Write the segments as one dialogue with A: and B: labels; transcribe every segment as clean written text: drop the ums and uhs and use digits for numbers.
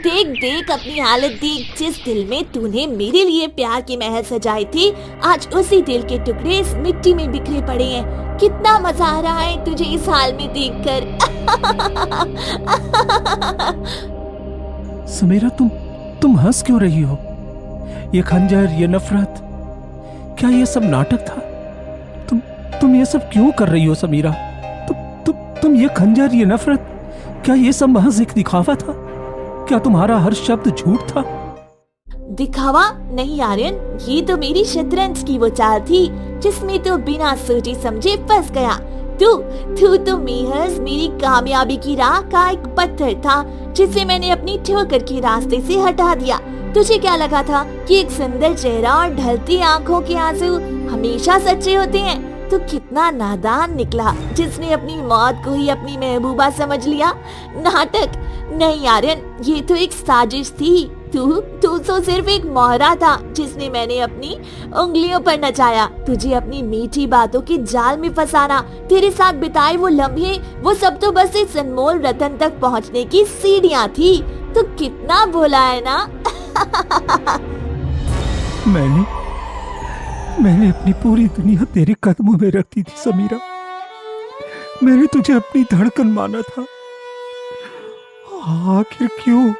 A: देख देख अपनी हालत देख। जिस दिल में तूने मेरे लिए प्यार की महल सजाई थी, आज उसी दिल के टुकड़े इस मिट्टी में बिखरे पड़े हैं। कितना मजा आ रहा है तुझे इस हाल में देखकर।
B: समीरा, तुम हंस क्यों रही हो? ये खंजर, ये नफरत, क्या ये सब नाटक था? तुम ये सब क्यों कर रही हो समीरा? तुम ये खंजर, ये नफरत, क्या ये सब महज एक दिखावा था? क्या तुम्हारा हर शब्द झूठ था?
A: दिखावा नहीं आर्यन, ये तो मेरी शतरंज की वो चाल थी जिसमें तो बिना सोचे समझे फंस गया। तू तो महज मेरी कामयाबी की राह का एक पत्थर था जिसे मैंने अपनी ठोकर के रास्ते से हटा दिया। तुझे क्या लगा था कि एक सुंदर चेहरा और ढलती आंखों के आंसू हमेशा सच्चे होते हैं? तो कितना नादान निकला जिसने अपनी मौत को ही अपनी महबूबा समझ लिया। नाटक नहीं आर्यन, ये तो एक साजिश थी। तू तो सिर्फ एक मोहरा था जिसने मैंने अपनी उंगलियों पर नचाया। तुझे अपनी मीठी बातों के जाल में फंसाना, तेरे साथ बिताए वो लम्हे, वो सब तो बस इस अनमोल रतन तक पहुंचने की सीढ़ियां थी। तो कितना भोला है ना।
B: मैंने अपनी पूरी दुनिया तेरे कदमों में रखी थी समीरा। मैंने तुझे अपनी धड़कन माना था। आखिर क्यों?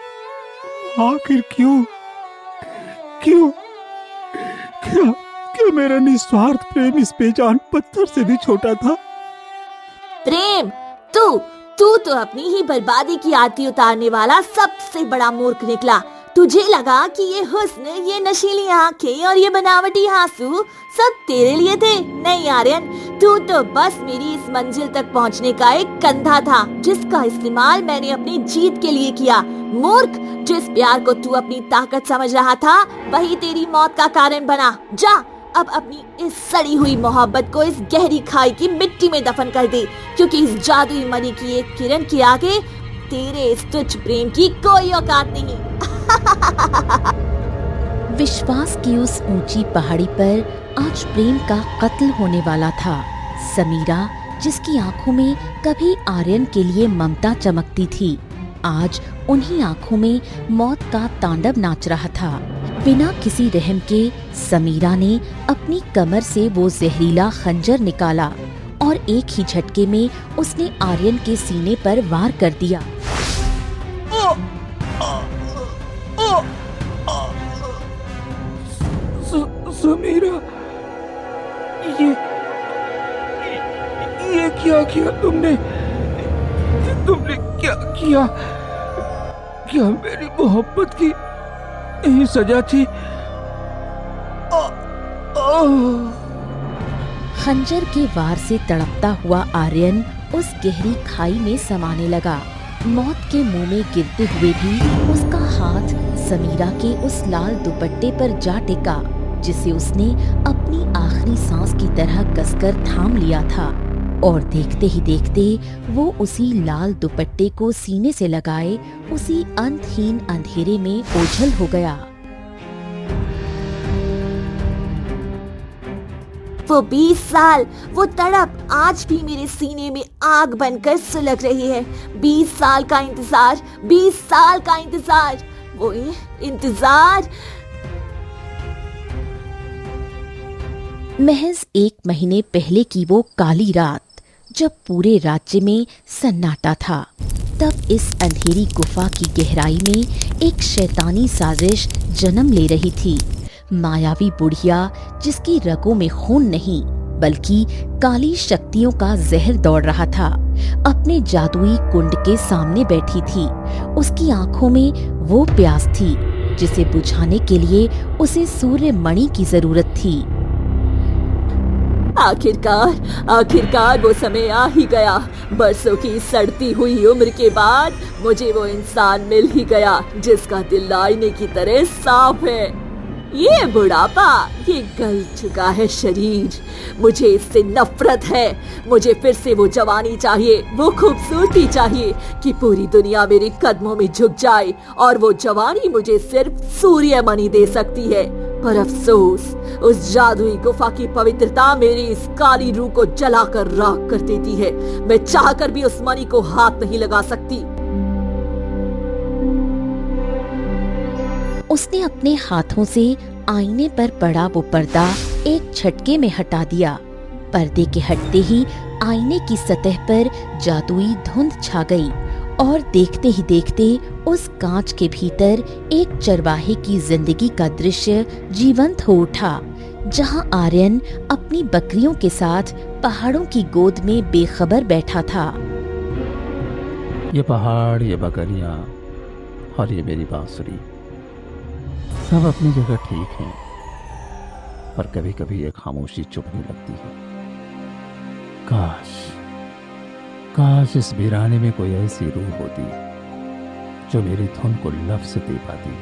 B: क्या मेरा निस्वार्थ प्रेम इस बेजान पत्थर से भी छोटा था?
A: प्रेम? तू तो अपनी ही बर्बादी की आरती उतारने वाला सबसे बड़ा मूर्ख निकला। तुझे लगा कि ये हुस्न, ये नशीली आंखें और ये बनावटी आंसू सब तेरे लिए थे। नहीं आर्यन, तू तो बस मेरी इस मंजिल तक पहुंचने का एक कंधा था जिसका इस्तेमाल मैंने अपनी जीत के लिए किया। मूर्ख, जिस प्यार को तू अपनी ताकत समझ रहा था वही तेरी मौत का कारण बना। जा अब अपनी इस सड़ी हुई मोहब्बत को इस गहरी खाई की मिट्टी में दफन कर दे, क्योंकि इस जादुई मणि की एक किरण के आगे तेरे इस तुच्छ प्रेम की कोई औकात नहीं।
C: विश्वास की उस ऊंची पहाड़ी पर आज प्रेम का कत्ल होने वाला था। समीरा, जिसकी आंखों में कभी आर्यन के लिए ममता चमकती थी, आज उन्हीं आंखों में मौत का तांडव नाच रहा था। बिना किसी रहम के समीरा ने अपनी कमर से वो जहरीला खंजर निकाला और एक ही झटके में उसने आर्यन के सीने पर वार कर दिया।
B: समीरा, ये क्या किया तुमने? क्या किया? क्या मेरी मोहब्बत की यही सजा थी?
C: खंजर के वार से तड़पता हुआ आर्यन उस गहरी खाई में समाने लगा। मौत के मुंह में गिरते हुए भी उसका हाथ समीरा के उस लाल दुपट्टे पर जा टिका जिसे उसने अपनी आखिरी सांस की तरह कसकर थाम लिया था। और देखते ही देखते वो उसी लाल दुपट्टे को सीने से लगाए उसी अंतहीन अंधेरे में ओझल हो गया।
A: वो 20 साल, वो तड़प आज भी मेरे सीने में आग बनकर सुलग रही है। 20 साल का इंतजार, 20 साल का इंतजार, वो इंतजार।
C: महज 1 महीने पहले की वो काली रात जब पूरे राज्य में सन्नाटा था, तब इस अंधेरी गुफा की गहराई में एक शैतानी साजिश जन्म ले रही थी। मायावी बुढ़िया, जिसकी रगों में खून नहीं बल्कि काली शक्तियों का जहर दौड़ रहा था, अपने जादुई कुंड के सामने बैठी थी। उसकी आंखों में वो प्यास थी जिसे बुझाने के लिए उसे सूर्य मणि की जरूरत थी।
A: आखिरकार वो समय आ ही गया। बरसों की सड़ती हुई उम्र के बाद मुझे वो इंसान मिल ही गया जिसका दिल आईने की तरह साफ है। ये बुढ़ापा, ये गल चुका है शरीर, मुझे इससे नफरत है। मुझे फिर से वो जवानी चाहिए, वो खूबसूरती चाहिए कि पूरी दुनिया मेरे कदमों में झुक जाए। और वो जवानी मुझे सिर्फ सूर्यमणि दे सकती है। पर अफसोस, उस जादुई गुफा की पवित्रता मेरी इस काली रूह को जलाकर राख कर देती है। मैं चाहकर भी उस मणि को हाथ नहीं लगा सकती।
C: उसने अपने हाथों से आईने पर पड़ा वो पर्दा एक झटके में हटा दिया। पर्दे के हटते ही आईने की सतह पर जादुई धुंध छा गई और देखते ही देखते उस कांच के भीतर एक चरवाहे की जिंदगी का दृश्य जीवंत हो उठा, जहां आर्यन अपनी बकरियों के साथ पहाड़ों की गोद में बेखबर बैठा था।
B: ये पहाड़, ये बकरियां और ये मेरी बांसुरी सब अपनी जगह ठीक हैं, पर कभी कभी एक खामोशी चुभने लगती है। काश इस वीराने में कोई ऐसी रूह होती जो मेरी धुन को लफ्ज़ दे पाती,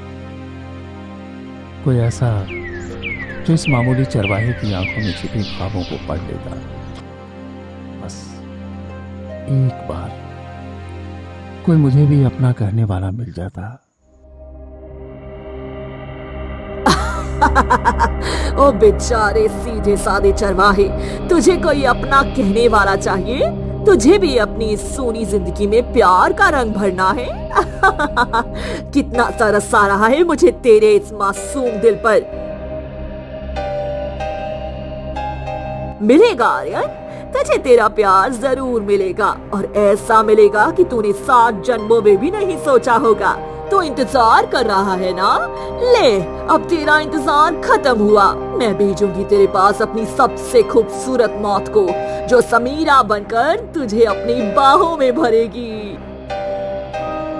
B: कोई ऐसा जो इस मामूली चरवाहे की आंखों में छिपे ख्वाबों को पढ़ लेता। बस एक बार कोई मुझे भी अपना कहने वाला मिल जाता।
A: ओ बेचारे सीधे साधे चरवाहे, तुझे कोई अपना कहने वाला चाहिए? तुझे भी अपनी सोनी जिंदगी में प्यार का रंग भरना है। कितना तरस आ रहा है मुझे तेरे इस मासूम दिल पर। मिलेगा आर्यन, तुझे तेरा प्यार जरूर मिलेगा, और ऐसा मिलेगा कि तूने 7 जन्मों में भी नहीं सोचा होगा। तो इंतजार कर रहा है ना? ले, अब तेरा इंतजार खत्म हुआ। मैं भेजूंगी तेरे पास अपनी सबसे खूबसूरत मौत को, जो समीरा बनकर तुझे अपनी बाहों में भरेगी।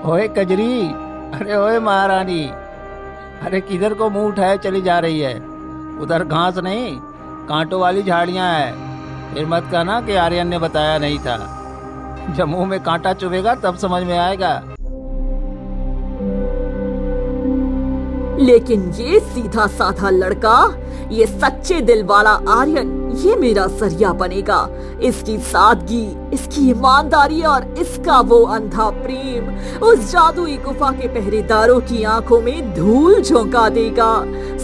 D: ओए कजरी, अरे ओए महारानी, अरे किधर को मुंह उठाए चली जा रही है? उधर घास नहीं, कांटों वाली झाड़ियां हैं। फिर मत कहना कि आर्यन ने बताया नहीं था। जब मुंह में कांटा चुभेगा तब समझ में आएगा।
A: लेकिन ये सीधा साधा लड़का, ये सच्चे दिल वाला आर्यन, ये मेरा सरिया बनेगा। इसकी सादगी, इसकी ईमानदारी और इसका वो अंधा प्रेम उस जादुई गुफा के पहरेदारों की आंखों में धूल झोंका देगा।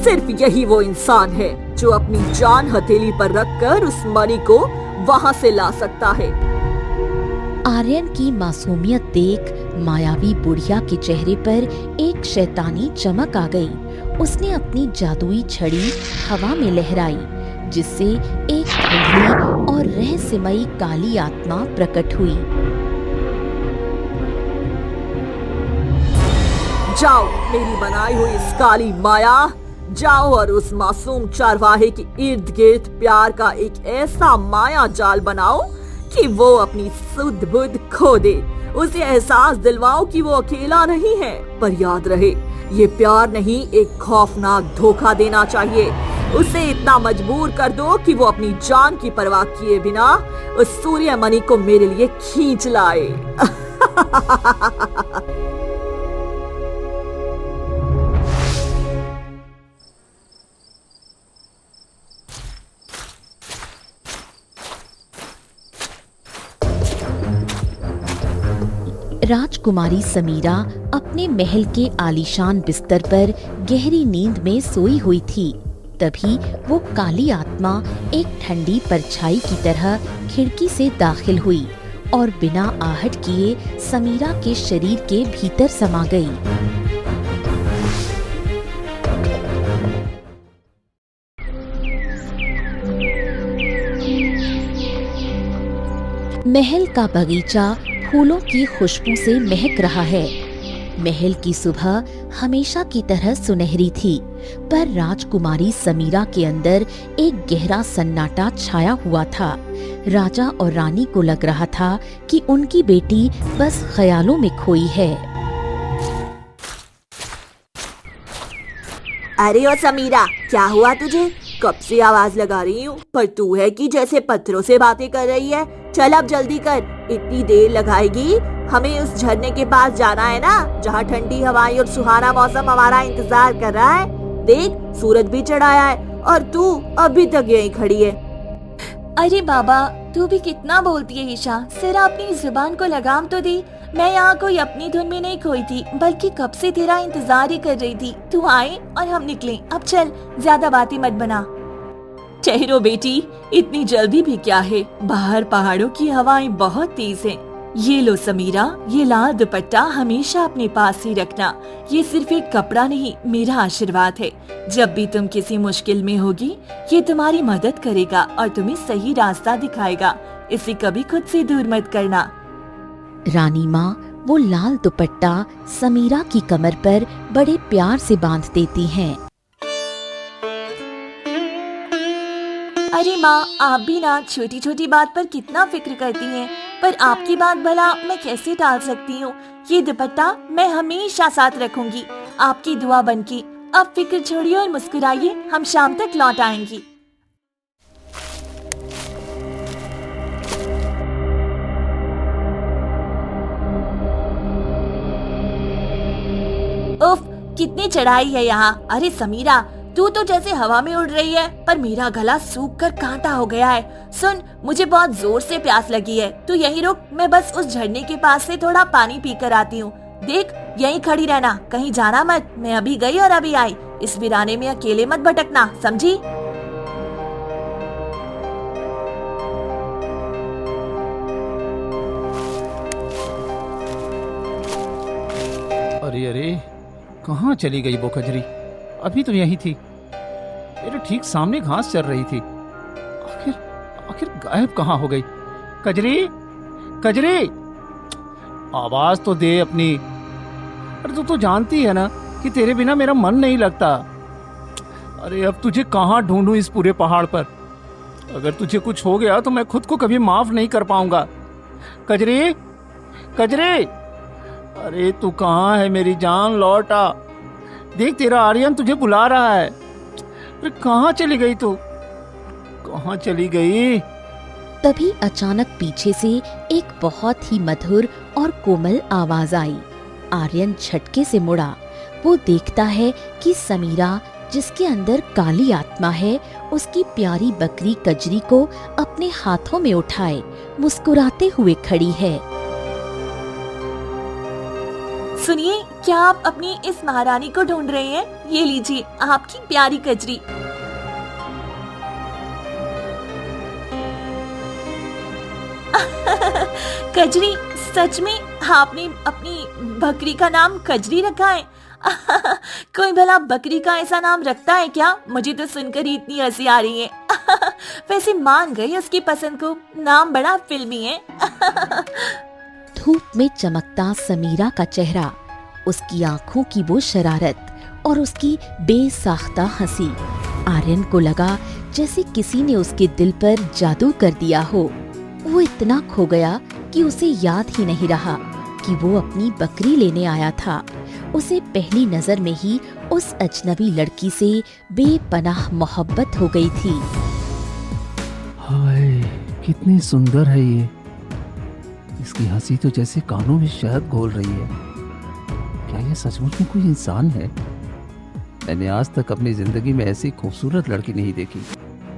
A: सिर्फ यही वो इंसान है जो अपनी जान हथेली पर रखकर उस मणि को वहां से ला सकता है।
C: आर्यन की मासूमियत देख मायावी बुढ़िया के चेहरे पर एक शैतानी चमक आ गई। उसने अपनी जादुई छड़ी हवा में लहराई, जिससे एक धुंधली और रहस्यमयी काली आत्मा प्रकट हुई।
A: जाओ मेरी बनाई हुई इस काली माया, जाओ और उस मासूम चरवाहे के इर्द गिर्द प्यार का एक ऐसा माया जाल बनाओ कि वो अपनी सुध बुध खो दे। उसे एहसास दिलवाओ कि वो अकेला नहीं है, पर याद रहे ये प्यार नहीं, एक खौफनाक धोखा देना चाहिए। उसे इतना मजबूर कर दो कि वो अपनी जान की परवाह किए बिना उस सूर्यमणि को मेरे लिए खींच लाए।
C: राजकुमारी समीरा अपने महल के आलीशान बिस्तर पर गहरी नींद में सोई हुई थी। तभी वो काली आत्मा एक ठंडी परछाई की तरह खिड़की से दाखिल हुई और बिना आहट किए समीरा के शरीर के भीतर समा गई। महल का बगीचा फूलों की खुशबू से महक रहा है। महल की सुबह हमेशा की तरह सुनहरी थी, पर राजकुमारी समीरा के अंदर एक गहरा सन्नाटा छाया हुआ था। राजा और रानी को लग रहा था कि उनकी बेटी बस ख्यालों में खोई है।
A: अरे ओ समीरा, क्या हुआ तुझे? कब से आवाज लगा रही हूँ, पर तू है कि जैसे पत्थरों से बातें कर रही है। चल अब जल्दी कर, इतनी देर लगाएगी? हमें उस झरने के पास जाना है ना, जहाँ ठंडी हवाएं और सुहाना मौसम हमारा इंतजार कर रहा है। देख, सूरज भी चढ़ाया है और तू अभी तक यहीं खड़ी है।
E: अरे बाबा, तू भी कितना बोलती है ईशा, जरा अपनी जुबान को लगाम तो दे। मैं यहाँ कोई अपनी धुन में नहीं खोई थी, बल्कि कब से तेरा इंतजार ही कर रही थी। तू आए और हम निकले। अब चल, ज्यादा बातें मत बना।
A: ठहरो बेटी, इतनी जल्दी भी क्या है? बाहर पहाड़ों की हवाएं बहुत तेज हैं।
E: ये लो समीरा, ये लाल दुपट्टा हमेशा अपने पास ही रखना। ये सिर्फ एक कपड़ा नहीं, मेरा आशीर्वाद है। जब भी तुम किसी मुश्किल में होगी, ये तुम्हारी मदद करेगा और तुम्हें सही रास्ता दिखाएगा। इसे कभी खुद से दूर मत करना।
C: रानी माँ वो लाल दुपट्टा समीरा की कमर पर बड़े प्यार से बांध देती हैं।
E: अरे माँ, आप भी ना छोटी छोटी बात पर कितना फिक्र करती हैं, पर आपकी बात भला मैं कैसे टाल सकती हूँ। ये दुपट्टा मैं हमेशा साथ रखूंगी, आपकी दुआ बनके। अब फिक्र छोड़िए और मुस्कुराइए, हम शाम तक लौट आएंगी। उफ, कितनी चढ़ाई है यहाँ। अरे समीरा, तू तो जैसे हवा में उड़ रही है, पर मेरा गला सूख कर कांटा हो गया है। सुन, मुझे बहुत जोर से प्यास लगी है, तू यहीं रुक, मैं बस उस झरने के पास से थोड़ा पानी पी कर आती हूँ। देख, यहीं खड़ी रहना, कहीं जाना मत। मैं अभी गई और अभी आई। इस वीराने में अकेले मत भटकना, समझी?
B: अरे अरे, कहाँ चली गई वो कजरी? अभी तो यही थी, मेरे ठीक सामने घास चल रही थी। आखिर आखिर गायब कहाँ हो गई? कजरी, कजरी, आवाज तो दे अपनी। अरे तू तो जानती है ना कि तेरे बिना मेरा मन नहीं लगता। अरे अब तुझे कहाँ ढूंढूं इस पूरे पहाड़ पर? अगर तुझे कुछ हो गया तो मैं खुद को कभी माफ नहीं कर पाऊंगा। कजरी, कजरी, अरे तू कहाँ है मेरी जान? लौट आ, देख तेरा आर्यन तुझे बुला रहा है। अरे कहाँ चली गई तू? कहाँ चली गई?
C: तभी अचानक पीछे से एक बहुत ही मधुर और कोमल आवाज आई। आर्यन झटके से मुड़ा। वो देखता है कि समीरा, जिसके अंदर काली आत्मा है, उसकी प्यारी बकरी कजरी को अपने हाथों में उठाए मुस्कुराते हुए खड़ी है।
E: सुनिए, क्या आप अपनी इस महारानी को ढूंढ रहे हैं? ये लीजिए आपकी प्यारी कजरी। कजरी, सच में आपने अपनी बकरी का नाम कजरी रखा है? कोई भला बकरी का ऐसा नाम रखता है क्या? मुझे तो सुनकर ही इतनी हंसी आ रही है। वैसे मान गई उसकी पसंद को, नाम बड़ा फिल्मी है।
C: धूप में चमकता समीरा का चेहरा, उसकी आंखों की वो शरारत और उसकी बेसाख्ता हंसी, आर्यन को लगा जैसे किसी ने उसके दिल पर जादू कर दिया हो। वो इतना खो गया कि उसे याद ही नहीं रहा कि वो अपनी बकरी लेने आया था। उसे पहली नजर में ही उस अजनबी लड़की से बेपनाह मोहब्बत हो गई थी।
B: हाय, कितनी सुंदर है ये। इसकी हंसी तो जैसे कानों में शहद घोल रही है। क्या ये सचमुच में कोई इंसान है? मैंने आज तक अपनी जिंदगी में ऐसी खूबसूरत लड़की नहीं देखी।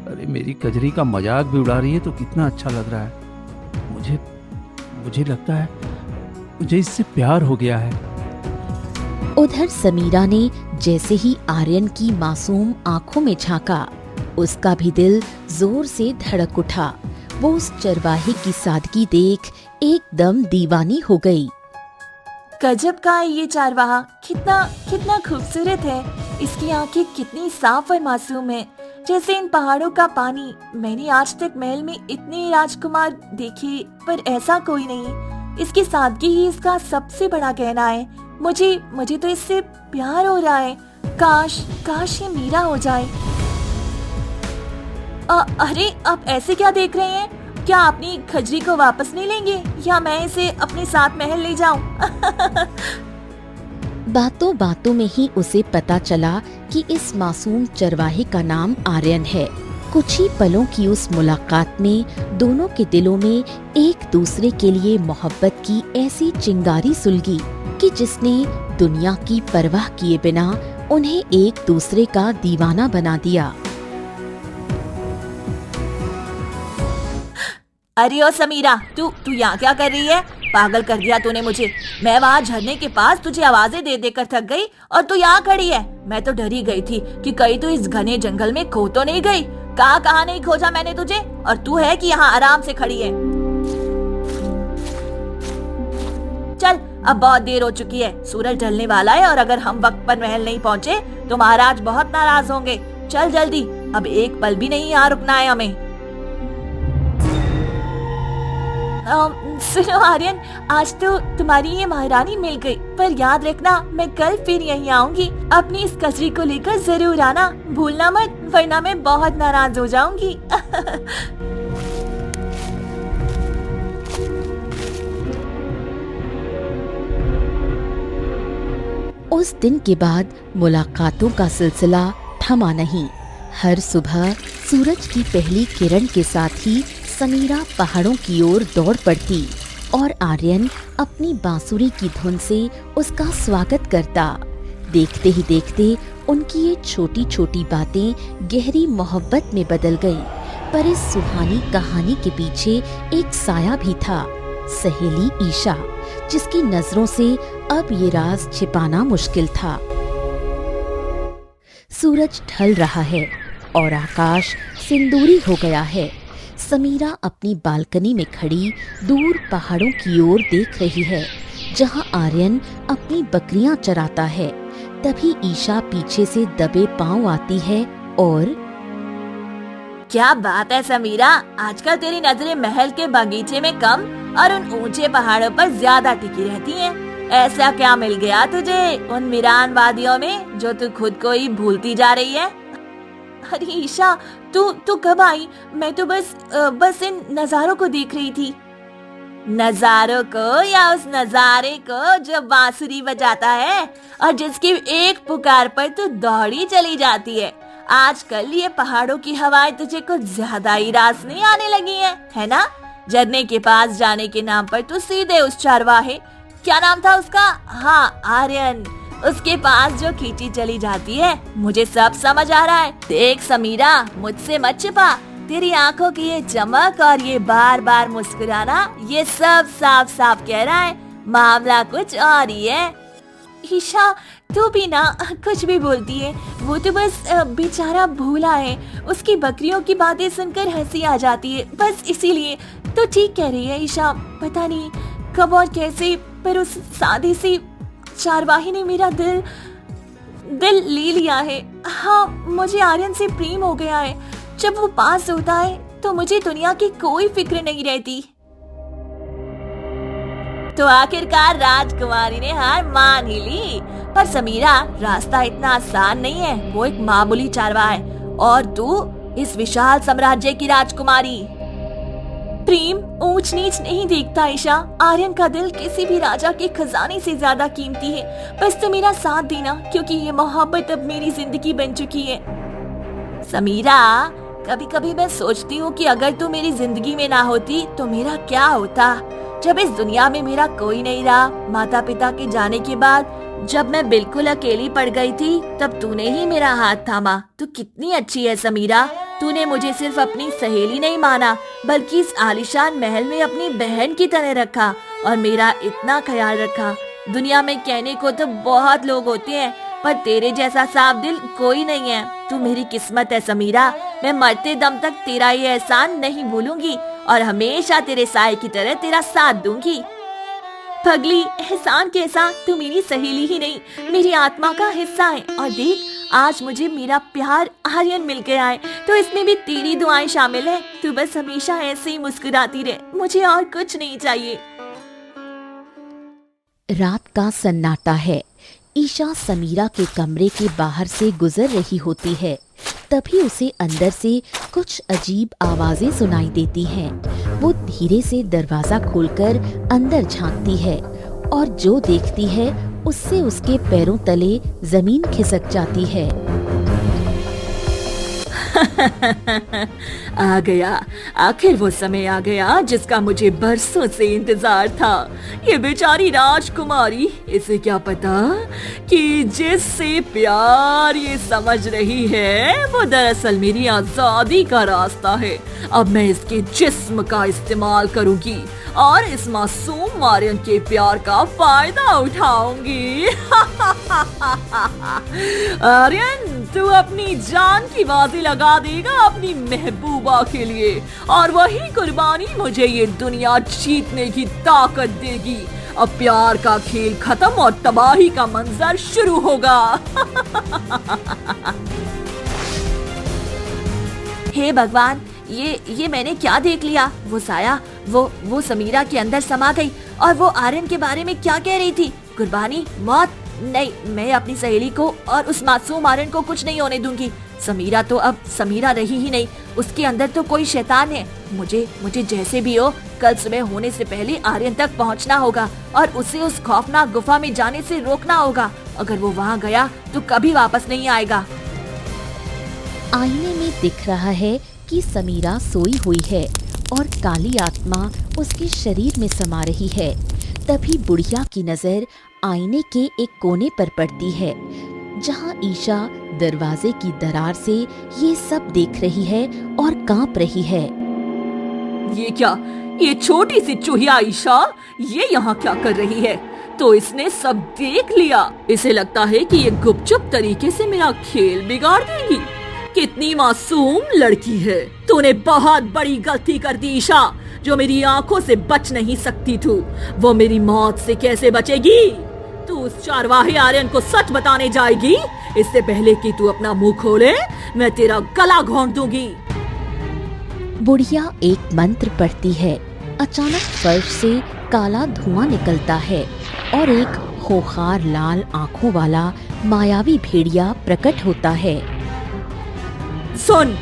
B: अरे मेरी कजरी का मजाक भी उड़ा रही है तो कितना अच्छा लग रहा है। मुझे लगता है मुझे इससे प्यार हो गया है।
C: उधर समीरा ने जैसे ही आर्यन की मासूम आंखों में झांका, उसका भी दिल जोर से धड़क उठा। वो उस चरवाहे की सादगी देख एकदम दीवानी हो गई।
E: गजब का है ये चरवाहा, कितना कितना खूबसूरत है। इसकी आंखें कितनी साफ और मासूम है, जैसे इन पहाड़ों का पानी। मैंने आज तक महल में इतने राजकुमार देखे, पर ऐसा कोई नहीं। इसकी सादगी ही इसका सबसे बड़ा कहना है। मुझे तो इससे प्यार हो रहा है। काश ये मीरा हो जाए। अरे आप ऐसे क्या देख रहे हैं? क्या अपनी खजरी को वापस नहीं लेंगे, या मैं इसे अपने साथ महल ले जाऊं?
C: बातों बातों में ही उसे पता चला कि इस मासूम चरवाहे का नाम आर्यन है। कुछ ही पलों की उस मुलाकात में दोनों के दिलों में एक दूसरे के लिए मोहब्बत की ऐसी चिंगारी सुलगी कि जिसने दुनिया की परवाह किए बिना उन्हें एक दूसरे का दीवाना बना दिया।
E: अरे ओ समीरा, तू यहाँ क्या कर रही है? पागल कर दिया तूने मुझे। मैं वहाँ झरने के पास तुझे आवाजें दे देकर थक गई और तू यहाँ खड़ी है। मैं तो डरी गई थी कि कहीं तू इस घने जंगल में खो तो नहीं गई। कहाँ नहीं खोजा मैंने तुझे, और तू है कि यहाँ आराम से खड़ी है। चल, अब बहुत देर हो चुकी है, सूरज ढलने वाला है और अगर हम वक्त पर महल नहीं पहुँचे तो महाराज बहुत नाराज होंगे। चल जल्दी, अब एक पल भी नहीं यहाँ रुकना है हमें। सुनो आर्यन, आज तो तुम्हारी ये महारानी मिल गई, पर याद रखना मैं कल फिर यहीं आऊंगी। अपनी इस कचरी को लेकर जरूर आना, भूलना मत, वरना मैं बहुत नाराज हो जाऊंगी।
C: उस दिन के बाद मुलाकातों का सिलसिला थमा नहीं। हर सुबह सूरज की पहली किरण के साथ ही समीरा पहाड़ों की ओर दौड़ पड़ती और आर्यन अपनी बांसुरी की धुन से उसका स्वागत करता। देखते ही देखते उनकी ये छोटी छोटी बातें गहरी मोहब्बत में बदल गई। पर इस सुहानी कहानी के पीछे एक साया भी था, सहेली ईशा, जिसकी नजरों से अब ये राज छिपाना मुश्किल था। सूरज ढल रहा है और आकाश सिंदूरी हो गया है। समीरा अपनी बालकनी में खड़ी दूर पहाड़ों की ओर देख रही है, जहां आर्यन अपनी बकरियां चराता है। तभी ईशा पीछे से दबे पांव आती है और
E: क्या बात है समीरा, आजकल तेरी नजरें महल के बगीचे में कम और उन ऊंचे पहाड़ों पर ज्यादा टिकी रहती हैं। ऐसा क्या मिल गया तुझे उन वीरान वादियों में जो तू खुद को ही भूलती जा रही है? अरे ईशा, तू कब आई? मैं तो बस इन नजारों को देख रही थी। नजारों को या उस नजारे को जो बांसुरी बजाता है और जिसकी एक पुकार पर तू दौड़ी चली जाती है? आजकल ये पहाड़ों की हवाएं तुझे कुछ ज्यादा ही रास नहीं आने लगी है ना? झरने के पास जाने के नाम पर तू सीधे उस चारवाहे, क्या नाम था उसका, हाँ आर्यन, उसके पास जो खींची चली जाती है। मुझे सब समझ आ रहा है। देख समीरा, मुझसे मत छिपा, तेरी आंखों की ये चमक और ये बार बार मुस्कुराना, ये सब साफ साफ कह रहा है मामला कुछ और ही है। ईशा, तू भी ना कुछ भी बोलती है, वो तो बस बेचारा भूला है, उसकी बकरियों की बातें सुनकर हंसी आ जाती है, बस इसीलिए। तो ठीक कह रही है ईशा, पता नहीं कब और कैसे, पर उस सादी सी चारवाही ने मेरा दिल ले लिया है। हाँ, मुझे आर्यन से प्रेम हो गया है। जब वो पास होता है तो मुझे दुनिया की कोई फिक्र नहीं रहती। तो आखिरकार राजकुमारी ने हार मान ही ली। पर समीरा, रास्ता इतना आसान नहीं है। वो एक मामूली चारवाहा है और तू इस विशाल साम्राज्य की राजकुमारी। प्रेम ऊंच नीच नहीं देखता ईशा। आर्यन का दिल किसी भी राजा के खजाने से ज्यादा कीमती है। बस तू मेरा साथ देना, क्योंकि ये मोहब्बत अब मेरी जिंदगी बन चुकी है। समीरा, कभी कभी मैं सोचती हूँ कि अगर तू मेरी जिंदगी में ना होती तो मेरा क्या होता। जब इस दुनिया में मेरा कोई नहीं रहा, माता पिता के जाने के बाद जब मैं बिल्कुल अकेली पड़ गई थी, तब तूने ही मेरा हाथ थामा। तू कितनी अच्छी है समीरा। तूने मुझे सिर्फ अपनी सहेली नहीं माना, बल्कि इस आलीशान महल में अपनी बहन की तरह रखा और मेरा इतना ख्याल रखा। दुनिया में कहने को तो बहुत लोग होते हैं, पर तेरे जैसा साफ दिल कोई नहीं है। तू मेरी किस्मत है समीरा। मैं मरते दम तक तेरा ये एहसान नहीं भूलूंगी और हमेशा तेरे साए की तरह तेरा साथ दूंगी। पगली, एहसान कैसा, तू मेरी सहेली ही नहीं, मेरी आत्मा का हिस्सा है। और देख, आज मुझे मेरा प्यार आर्यन मिल गया है, तो इसमें भी तेरी दुआएं शामिल है। तू बस हमेशा ऐसे ही मुस्कुराती रहे, मुझे और कुछ नहीं चाहिए।
C: रात का सन्नाटा है। ईशा समीरा के कमरे के बाहर से गुजर रही होती है। तभी उसे अंदर से कुछ अजीब आवाजें सुनाई देती हैं। वो धीरे से दरवाजा खोलकर अंदर झांकती है और जो देखती है उससे उसके पैरों तले जमीन खिसक जाती है।
E: आ गया, आखिर वो समय आ गया जिसका मुझे बरसों से इंतजार था। ये बेचारी राजकुमारी, इसे क्या पता कि जिससे प्यार ये समझ रही है वो दरअसल मेरी आजादी का रास्ता है। अब मैं इसके जिस्म का इस्तेमाल करूंगी और इस मासूम आर्यन के प्यार का फायदा उठाऊंगी। आर्यन, तू अपनी जान की बाजी लगा देगा अपनी महबूबा के लिए और वही कुर्बानी मुझे ये दुनिया जीतने की ताकत देगी। अब प्यार का खेल खत्म और तबाही का मंजर शुरू होगा। हे भगवान, ये मैंने क्या देख लिया? वो साया, वो समीरा के अंदर समा गई। और वो आर्यन के बारे में क्या कह रही थी? कुर्बानी, मौत? नहीं, मैं अपनी सहेली को और उस मासूम आर्यन को कुछ नहीं होने दूंगी। समीरा तो अब समीरा रही ही नहीं, उसके अंदर तो कोई शैतान है। मुझे जैसे भी हो कल सुबह होने से पहले आर्यन तक पहुंचना होगा और उसे उस खौफनाक गुफा में जाने से रोकना होगा। अगर वो वहां गया तो कभी वापस नहीं आएगा।
C: आईने में दिख रहा है कि समीरा सोई हुई है और काली आत्मा उसके शरीर में समा रही है। तभी बुढ़िया की नजर आईने के एक कोने पर पड़ती है, जहां ईशा दरवाजे की दरार से ये सब देख रही है और कांप रही है।
E: ये क्या? ये छोटी सी चूहिया ईशा, ये यहाँ क्या कर रही है? तो इसने सब देख लिया। इसे लगता है कि ये गुपचुप तरीके से मेरा खेल बिगाड़ देगी। कितनी मासूम लड़की है। तूने बहुत बड़ी गलती कर दी ईशा, जो मेरी आंखों से बच नहीं सकती थी, वो मेरी मौत से कैसे बचेगी? तू उस चारवाहे आर्यन को सच बताने जाएगी? इससे पहले कि तू अपना मुंह खोले, मैं तेरा गला घोंट दूंगी।
C: बुढ़िया एक मंत्र पढ़ती है। अचानक फर्श से काला धुआं निकलता है और एक खोखार लाल आंखों वाला मायावी भेड़िया प्रकट होता है।
E: सुन,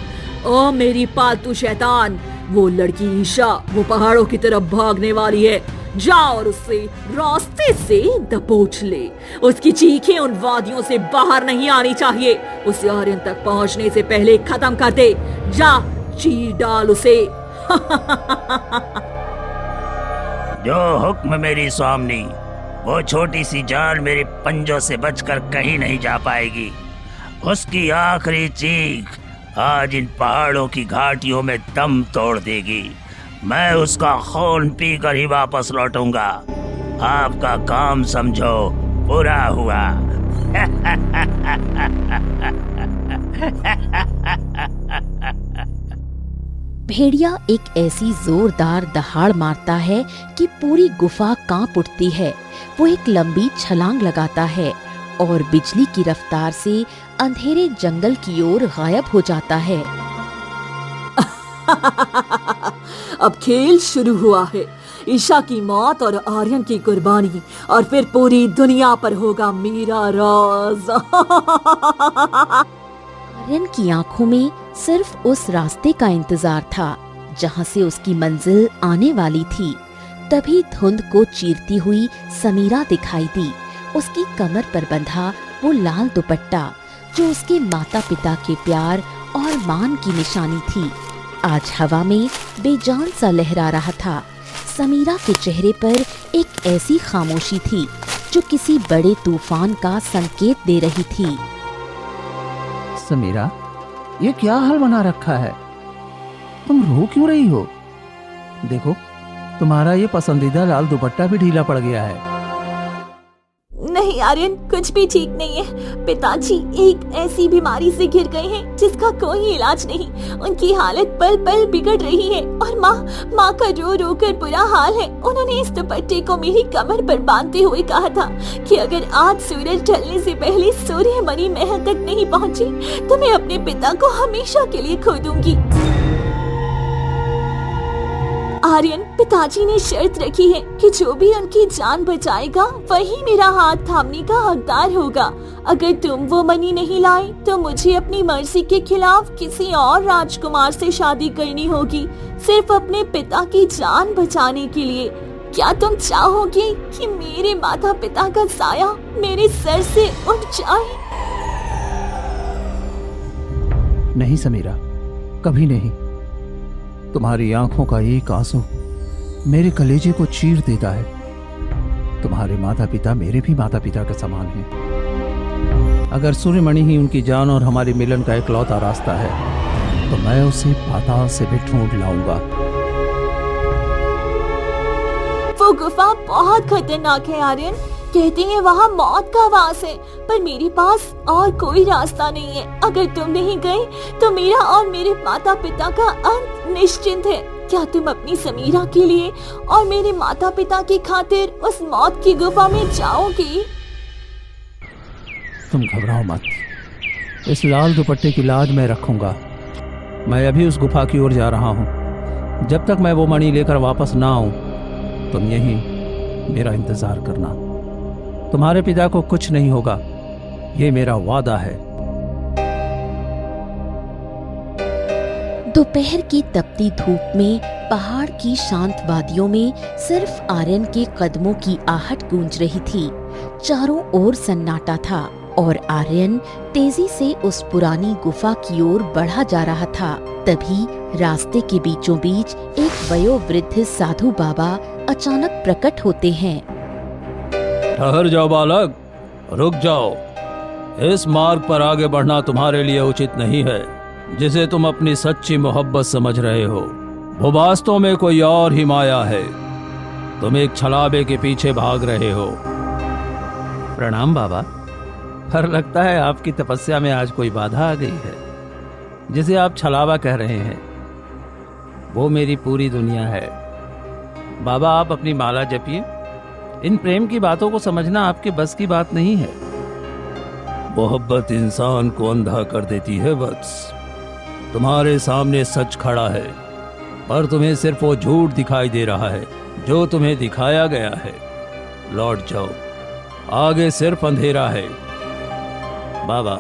E: ओ मेरी पालतू शैतान, वो लड़की ईशा वो पहाड़ों की तरफ भागने वाली है। जा और उससे रास्ते से दबोच ले। उसकी चीखें उन वादियों से बाहर नहीं आनी चाहिए। उसे आर्यन तक पहुंचने से पहले खत्म कर दे। जा, चीर डाल उसे।
D: जो हुक्म मेरी स्वामी, वो छोटी सी जान मेरे पंजों से बचकर कहीं नहीं जा पाएगी। उसकी आखिरी चीख आज इन पहाड़ों की घाटियों में दम तोड़ देगी। मैं उसका खून पीकर ही वापस लौटूंगा। आपका काम समझो पूरा हुआ।
C: भेड़िया एक ऐसी जोरदार दहाड़ मारता है कि पूरी गुफा कांप उठती है। वो एक लंबी छलांग लगाता है और बिजली की रफ्तार से अंधेरे जंगल की ओर गायब हो जाता है।
E: अब खेल शुरू हुआ है। ईशा की मौत और आर्यन की कुर्बानी, और फिर पूरी दुनिया पर होगा मेरा राज।
C: आर्यन की आंखों में सिर्फ उस रास्ते का इंतजार था जहां से उसकी मंजिल आने वाली थी। तभी धुंध को चीरती हुई समीरा दिखाई दी। उसकी कमर पर बंधा वो लाल दुपट्टा, जो उसके माता पिता के प्यार और मान की निशानी थी, आज हवा में बेजान सा लहरा रहा था। समीरा के चेहरे पर एक ऐसी खामोशी थी जो किसी बड़े तूफान का संकेत दे रही थी।
B: समीरा, ये क्या हाल बना रखा है? तुम रो क्यों रही हो? देखो, तुम्हारा ये पसंदीदा लाल दुपट्टा भी ढीला पड़ गया है।
A: नहीं आर्यन, कुछ भी ठीक नहीं है। पिताजी एक ऐसी बीमारी से घिर गए हैं जिसका कोई इलाज नहीं। उनकी हालत पल पल बिगड़ रही है और माँ का रो रो कर बुरा हाल है। उन्होंने इस दुपट्टे को मेरी कमर पर बांधते हुए कहा था कि अगर आज सूरज ढलने से पहले सूर्यमणि महल तक नहीं पहुँची तो मैं अपने पिता को हमेशा के लिए खो दूंगी। आर्यन, पिताजी ने शर्त रखी है कि जो भी उनकी जान बचाएगा वही मेरा हाथ थामने का हकदार होगा। अगर तुम वो मनी नहीं लाए तो मुझे अपनी मर्जी के खिलाफ किसी और राजकुमार से शादी करनी होगी, सिर्फ अपने पिता की जान बचाने के लिए। क्या तुम चाहोगे कि मेरे माता पिता का साया मेरे सर से उठ जाए?
B: नहीं समीरा, कभी नहीं। तुम्हारी आंखों का एक आंसू मेरे कलेजे को चीर देता है। तुम्हारे माता पिता मेरे भी माता पिता के समान हैं। अगर सूर्यमणि ही उनकी जान और हमारे मिलन का इकलौता रास्ता है तो मैं उसे पाताल से भी ढूंढ लाऊंगा।
A: वो गुफा बहुत खतरनाक है आर्यन। कहते हैं वहाँ मौत का वास है, पर मेरे पास और कोई रास्ता नहीं है। अगर तुम नहीं गए तो मेरा और मेरे माता पिता का अंत निश्चिंत है। क्या तुम अपनी समीरा के लिए और मेरे माता पिता की खातिर उस मौत की गुफा में जाओगे?
B: तुम घबराओ मत, इस लाल दुपट्टे की लाज मैं रखूंगा। मैं अभी उस गुफा की ओर जा रहा हूं। जब तक मैं वो मणि लेकर वापस ना आऊं, तुम यहीं मेरा इंतजार करना। तुम्हारे पिता को कुछ नहीं होगा, ये मेरा वादा है।
C: दोपहर की तपती धूप में पहाड़ की शांत वादियों में सिर्फ आर्यन के कदमों की आहट गूंज रही थी। चारों ओर सन्नाटा था और आर्यन तेजी से उस पुरानी गुफा की ओर बढ़ा जा रहा था। तभी रास्ते के बीचों बीच एक वयोवृद्ध साधु बाबा अचानक प्रकट होते हैं।
B: ठहर जाओ बालक, रुक जाओ। इस मार्ग पर आगे बढ़ना तुम्हारे लिए उचित नहीं है, जिसे तुम अपनी सच्ची मोहब्बत समझ रहे हो। वो वास्तव में कोई और ही माया है। तुम एक छलावे के पीछे भाग रहे हो। प्रणाम बाबा, पर लगता है आपकी तपस्या में आज कोई बाधा आ गई है। जिसे आप छलावा कह रहे हैं वो मेरी पूरी दुनिया है। बाबा, आप अपनी माला जपिए। इन प्रेम की बातों को समझना आपके बस की बात नहीं है। मोहब्बत इंसान को अंधा कर देती है वत्स। तुम्हारे सामने सच खड़ा है, पर तुम्हें सिर्फ वो झूठ दिखाई दे रहा है जो तुम्हें दिखाया गया है। लौट जाओ, आगे सिर्फ अंधेरा है। बाबा,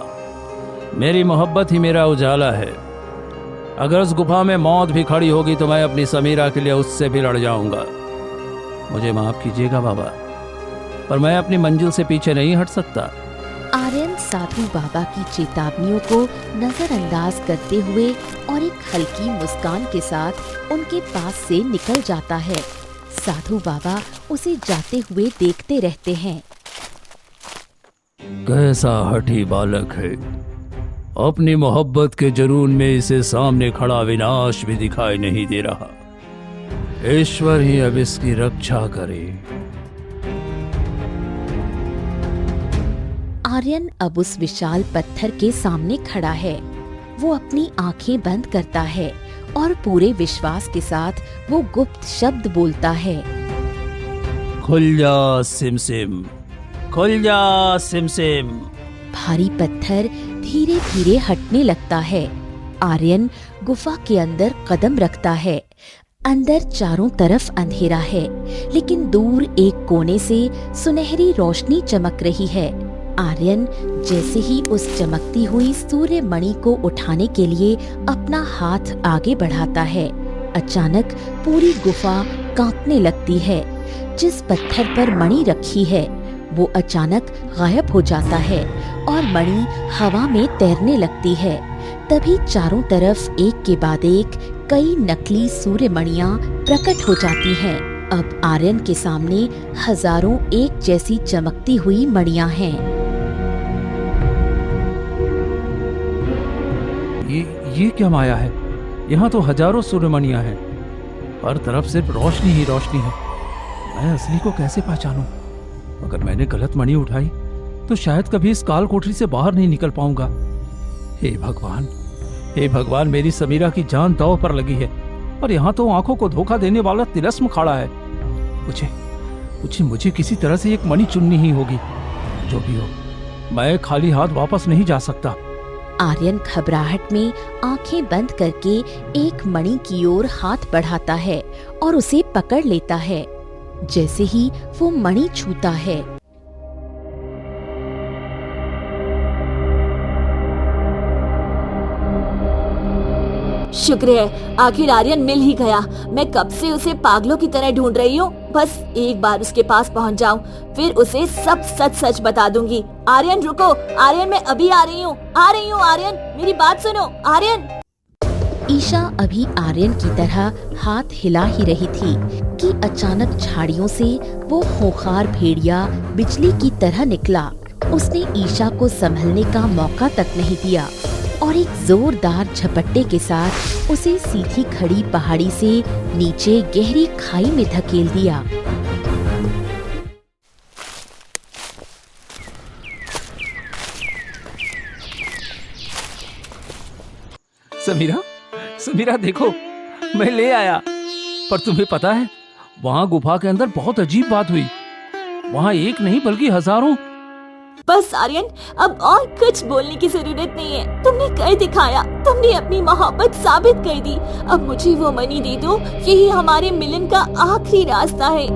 B: मेरी मोहब्बत ही मेरा उजाला है। अगर उस गुफा में मौत भी खड़ी होगी तो मैं अपनी समीरा के लिए उससे भी लड़ जाऊंगा। मुझे माफ कीजिएगा बाबा, पर मैं अपनी मंजिल से पीछे नहीं हट सकता।
C: आर्यन साधु बाबा की चेतावनियों को नजरअंदाज करते हुए और एक हल्की मुस्कान के साथ उनके पास से निकल जाता है। साधु बाबा उसे जाते हुए देखते रहते हैं।
B: कैसा हठी बालक है। अपनी मोहब्बत के जुनून में इसे सामने खड़ा विनाश भी दिखाई नहीं दे रहा। ईश्वर ही अब इसकी रक्षा करे।
C: आर्यन अब उस विशाल पत्थर के सामने खड़ा है। वो अपनी आंखें बंद करता है और पूरे विश्वास के साथ वो गुप्त शब्द बोलता है।
B: खुल जा सिमसिम, खुल जा सिमसिम।
C: भारी पत्थर धीरे धीरे हटने लगता है। आर्यन गुफा के अंदर कदम रखता है। अंदर चारों तरफ अंधेरा है, लेकिन दूर एक कोने से सुनहरी रोशनी चमक रही है। आर्यन जैसे ही उस चमकती हुई सूर्य मणि को उठाने के लिए अपना हाथ आगे बढ़ाता है, अचानक पूरी गुफा कांपने लगती है। जिस पत्थर पर मणि रखी है वो अचानक गायब हो जाता है और मणि हवा में तैरने लगती है। तभी चारों तरफ एक के बाद एक कई नकली सूर्य मणियां प्रकट हो जाती हैं। अब आर्यन के सामने हजारों एक जैसी चमकती हुई मणियां हैं।
B: ये क्या माया है? यहाँ तो हजारों सूर्यमणियां हैं। हर तरफ सिर्फ रोशनी ही रोशनी है। मैं असली को कैसे पहचानूं? अगर मैंने गलत मणि उठाई तो शायद कभी इस काल कोठरी से बाहर नहीं निकल पाऊंगा। हे भगवान, हे भगवान, मेरी समीरा की जान दांव पर लगी है और यहाँ तो आंखों को धोखा देने वाला तिलस्म खड़ा है। मुझे किसी तरह से एक मणि चुननी ही होगी। जो भी हो, मैं खाली हाथ वापस नहीं जा सकता।
C: आर्यन घबराहट में आंखें बंद करके एक मणि की ओर हाथ बढ़ाता है और उसे पकड़ लेता है। जैसे ही वो मणि छूता है,
A: शुक्र है, आखिर आर्यन मिल ही गया। मैं कब से उसे पागलों की तरह ढूंढ रही हूँ। बस एक बार उसके पास पहुँच जाऊँ, फिर उसे सब सच सच बता दूंगी। आर्यन रुको, आर्यन मैं अभी आ रही हूँ आर्यन, मेरी बात सुनो आर्यन।
C: ईशा अभी आर्यन की तरह हाथ हिला ही रही थी कि अचानक झाड़ियों से वो खूंखार भेड़िया बिजली की तरह निकला। उसने ईशा को संभलने का मौका तक नहीं दिया और एक जोरदार झपट्टे के साथ उसे सीधी खड़ी पहाड़ी से नीचे गहरी खाई में धकेल दिया।
B: समीरा, देखो, मैं ले आया। पर तुम्हें पता है, वहां गुफा के अंदर बहुत अजीब बात हुई। वहां एक नहीं बल्कि हजारों।
A: बस आर्यन, अब और कुछ बोलने की जरूरत नहीं है। तुमने कर दिखाया, तुमने अपनी मोहब्बत साबित कर दी। अब मुझे वो मनी दे दो, यही हमारे मिलन का आखिरी रास्ता है।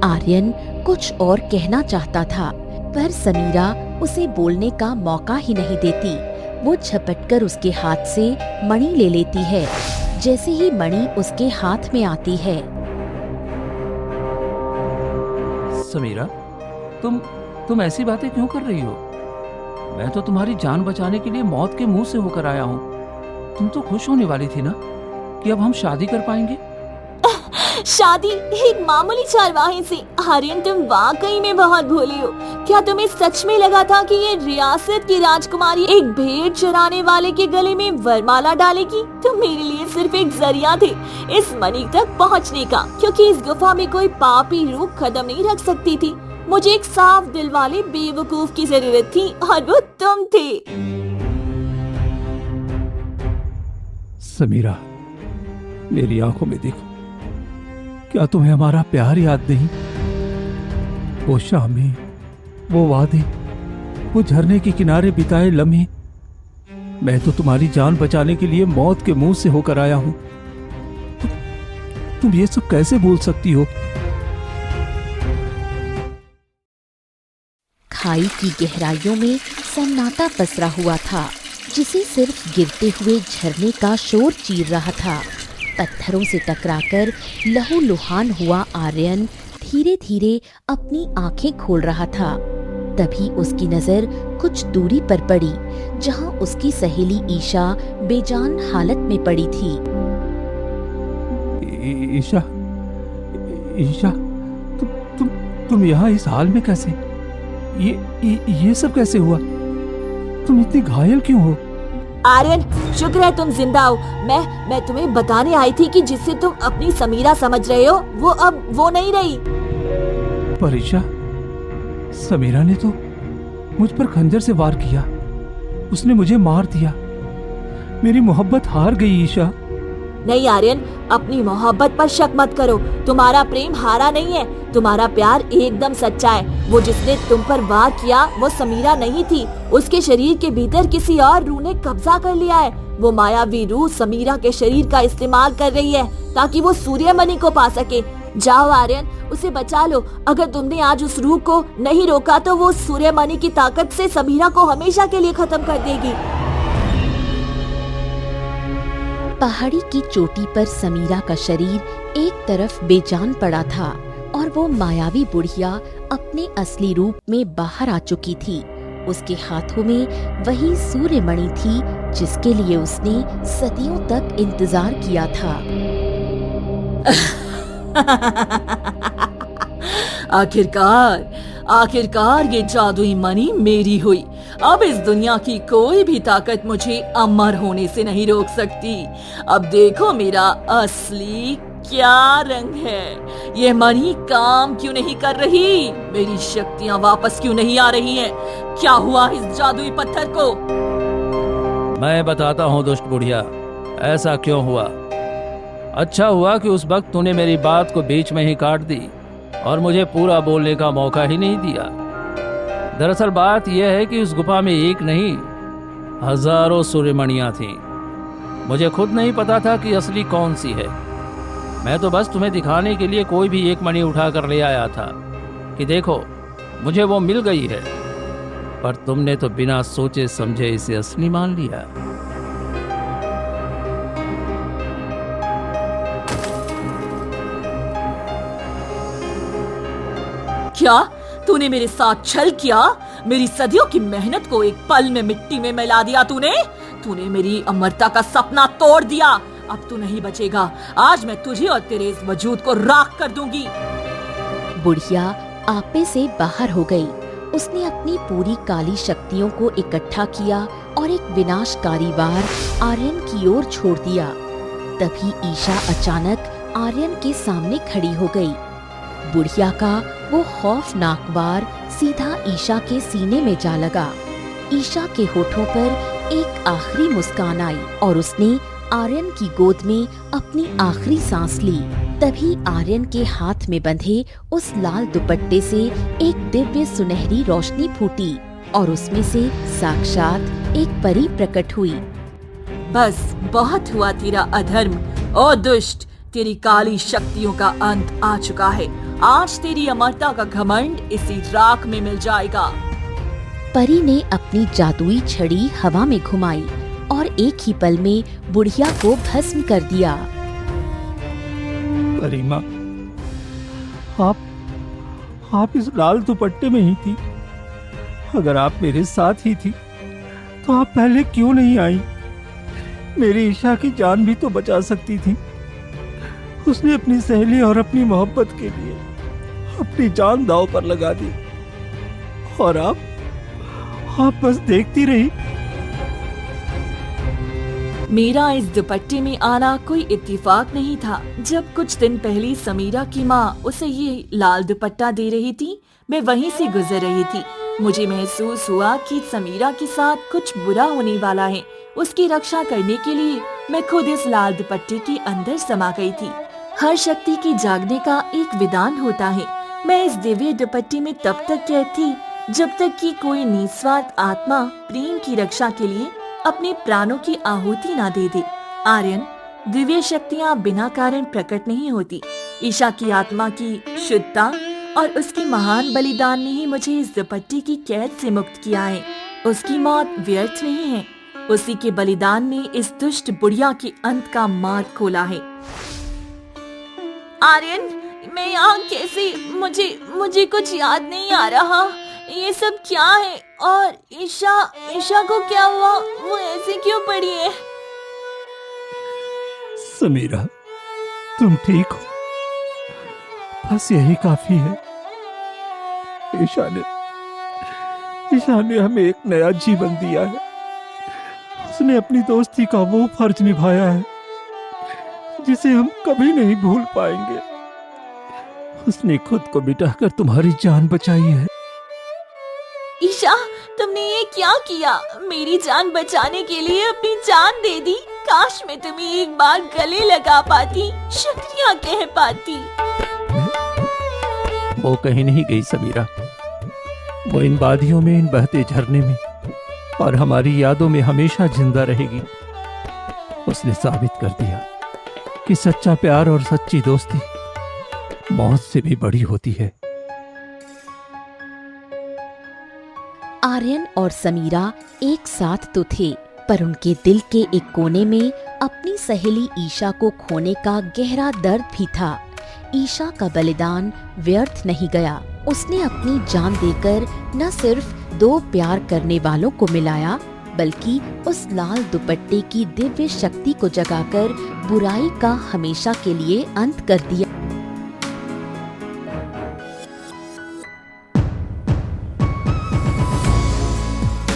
C: आर्यन कुछ और कहना चाहता था, पर समीरा उसे बोलने का मौका ही नहीं देती। वो झपटकर उसके हाथ से मणि ले लेती है। जैसे ही मणि उसके हाथ में आती है,
B: समीरा, तुम ऐसी बातें क्यों कर रही हो? मैं तो तुम्हारी जान बचाने के लिए मौत के मुंह से होकर आया हूँ। तुम तो खुश होने वाली थी ना कि अब हम शादी कर पाएंगे।
A: शादी एक मामूली चारवाहे से? आर्यन, तुम वाकई में बहुत भोले हो। क्या तुम्हें सच में लगा था कि ये रियासत की राजकुमारी एक भेड़ चराने वाले के गले में वरमाला डालेगी? तुम मेरे लिए सिर्फ एक जरिया थे इस मणि तक पहुंचने का, क्योंकि इस गुफा में कोई पापी रूह कदम नहीं रख सकती थी। मुझे एक साफ दिल वाले बेवकूफ की जरूरत थी और वो तुम थे।
B: समीरा, मेरी आंखों में देखो, क्या तुम्हें हमारा प्यार याद नहीं? वो शामें, वो वादे, वो झरने के किनारे बिताए लम्हे। मैं तो तुम्हारी जान बचाने के लिए मौत के मुंह से होकर आया हूं। तुम ये सब कैसे भूल सकती हो?
C: खाई की गहराइयों में सन्नाटा पसरा हुआ था, जिसे सिर्फ गिरते हुए झरने का शोर चीर रहा था। पत्थरों से टकराकर लहूलुहान हुआ आर्यन धीरे धीरे अपनी आंखें खोल रहा था। तभी उसकी नजर कुछ दूरी पर पड़ी, जहां उसकी सहेली ईशा बेजान हालत में पड़ी थी।
B: ईशा, ईशा, तुम यहाँ इस हाल में कैसे? ये सब कैसे हुआ? तुम इतनी घायल क्यों हो?
A: आर्यन, शुक्र है तुम जिंदा हो। मैं तुम्हें बताने आई थी कि जिससे तुम अपनी समीरा समझ रहे हो, वो अब वो नहीं रही।
B: पर ईशा, समीरा ने तो मुझ पर खंजर से वार किया। उसने मुझे मार दिया। मेरी मोहब्बत हार गई ईशा।
A: नहीं आर्यन, अपनी मोहब्बत पर शक मत करो। तुम्हारा प्रेम हारा नहीं है, तुम्हारा प्यार एकदम सच्चा है। वो जिसने तुम पर वार किया वो समीरा नहीं थी। उसके शरीर के भीतर किसी और रूह ने कब्जा कर लिया है। वो मायावी रूह समीरा के शरीर का इस्तेमाल कर रही है ताकि वो सूर्यमणि को पा सके। जाओ आर्यन, उसे बचा लो। अगर तुमने आज उस रूह को नहीं रोका तो वो सूर्यमणि की ताकत से समीरा को हमेशा के लिए खत्म कर देगी।
C: पहाड़ी की चोटी पर समीरा का शरीर एक तरफ बेजान पड़ा था और वो मायावी बुढ़िया अपने असली रूप में बाहर आ चुकी थी। उसके हाथों में वही सूर्यमणि थी जिसके लिए उसने सदियों तक इंतजार किया था।
E: आखिरकार ये जादुई मणि मेरी हुई। अब इस दुनिया की कोई भी ताकत मुझे अमर होने से नहीं रोक सकती। अब देखो मेरा असली क्या रंग है। ये मणि काम क्यों नहीं कर रही? मेरी शक्तियाँ वापस क्यों नहीं आ रही हैं? क्या हुआ इस जादुई पत्थर को?
D: मैं बताता हूँ दुष्ट बुढ़िया, ऐसा क्यों हुआ। अच्छा हुआ कि उस वक्त तूने मेरी बात को बीच में ही काट दी और मुझे पूरा बोलने का मौका ही नहीं दिया। दरअसल बात यह है कि उस गुफा में एक नहीं हजारों सूर्यमणियां थीं। मुझे खुद नहीं पता था कि असली कौन सी है। मैं तो बस तुम्हें दिखाने के लिए कोई भी एक मणि उठा कर ले आया था कि देखो मुझे वो मिल गई है, पर तुमने तो बिना सोचे समझे इसे असली मान लिया।
E: क्या तूने मेरे साथ छल किया? मेरी सदियों की मेहनत को एक पल में मिट्टी में मिला दिया तूने मेरी अमरता का सपना तोड़ दिया। अब तू नहीं बचेगा। आज मैं तुझे और तेरे इस वजूद को राख कर दूंगी।
C: बुढ़िया आपे से बाहर हो गई। उसने अपनी पूरी काली शक्तियों को इकट्ठा किया और एक विनाशकारी वार आर्यन की ओर छोड़ दिया। तभी ईशा अचानक आर्यन के सामने खड़ी हो गई। बुढ़िया का वो खौफनाक वार सीधा ईशा के सीने में जा लगा। ईशा के होठों पर एक आखिरी मुस्कान आई और उसने आर्यन की गोद में अपनी आखिरी सांस ली। तभी आर्यन के हाथ में बंधे उस लाल दुपट्टे से एक दिव्य सुनहरी रोशनी फूटी और उसमें से साक्षात एक परी प्रकट हुई।
E: बस बहुत हुआ तेरा अधर्म, ओ दुष्ट, तेरी काली शक्तियों का अंत आ चुका है। आज तेरी अमरता का घमंड इसी राख में मिल जाएगा।
C: परी ने अपनी जादुई छड़ी हवा में घुमाई और एक ही पल में बुढ़िया को भस्म कर दिया।
B: परी माँ, आप इस लाल दुपट्टे में ही थी। अगर आप मेरे साथ ही थी तो आप पहले क्यों नहीं आई? मेरी ईशा की जान भी तो बचा सकती थी। उसने अपनी सहेली और अपनी मोहब्बत के लिए अपनी जान दांव पर लगा दी और आप बस देखती रही।
E: मेरा इस दुपट्टे में आना कोई इत्तेफाक नहीं था। जब कुछ दिन पहले समीरा की माँ उसे ये लाल दुपट्टा दे रही थी, मैं वहीं से गुजर रही थी। मुझे महसूस हुआ कि समीरा के साथ कुछ बुरा होने वाला है। उसकी रक्षा करने के लिए मैं खुद इस लाल दुपट्टे के अंदर समा गई थी। हर शक्ति की जागने का एक विधान होता है। मैं इस दिव्य दुपट्टे में तब तक कैद थी जब तक कि कोई निस्वार्थ आत्मा प्रेम की रक्षा के लिए अपने प्राणों की आहुति ना दे दे। आर्यन, दिव्य शक्तियाँ बिना कारण प्रकट नहीं होती। ईशा की आत्मा की शुद्धता और उसकी महान बलिदान ने ही मुझे इस दुपट्टे की कैद से मुक्त किया है। उसकी मौत व्यर्थ नहीं है। उसी के बलिदान ने इस दुष्ट बुढ़िया के अंत का मार्ग खोला है। आर्यन, मैं यहाँ कैसे? मुझे कुछ याद नहीं आ रहा। ये सब क्या है? और ईशा को क्या हुआ? वो ऐसे क्यों पड़ी है?
B: समीरा, तुम ठीक हो? बस यही काफी है। ईशा ने हमें एक नया जीवन दिया है। उसने अपनी दोस्ती का वो फर्ज निभाया है जिसे हम कभी नहीं भूल पाएंगे। उसने खुद को मिटाकर तुम्हारी जान बचाई है।
E: ईशा, तुमने ये क्या किया? मेरी जान बचाने के लिए अपनी जान दे दी। काश मैं तुम्हें एक बार गले लगा पाती, शुक्रिया कह पाती।
B: वो कहीं नहीं गई समीरा। वो इन वादियों में, इन बहते झरने में और हमारी यादों में हमेशा जिंदा रहेगी। उसने साबित कर दिया कि सच्चा प्यार और सच्ची दोस्ती मौत से भी बड़ी होती है।
C: आर्यन और समीरा एक साथ तो थे, पर उनके दिल के एक कोने में अपनी सहेली ईशा को खोने का गहरा दर्द भी था। ईशा का बलिदान व्यर्थ नहीं गया। उसने अपनी जान देकर न सिर्फ दो प्यार करने वालों को मिलाया, बल्कि उस लाल दुपट्टे की दिव्य शक्ति को जगाकर बुराई का हमेशा के लिए अंत कर दिया।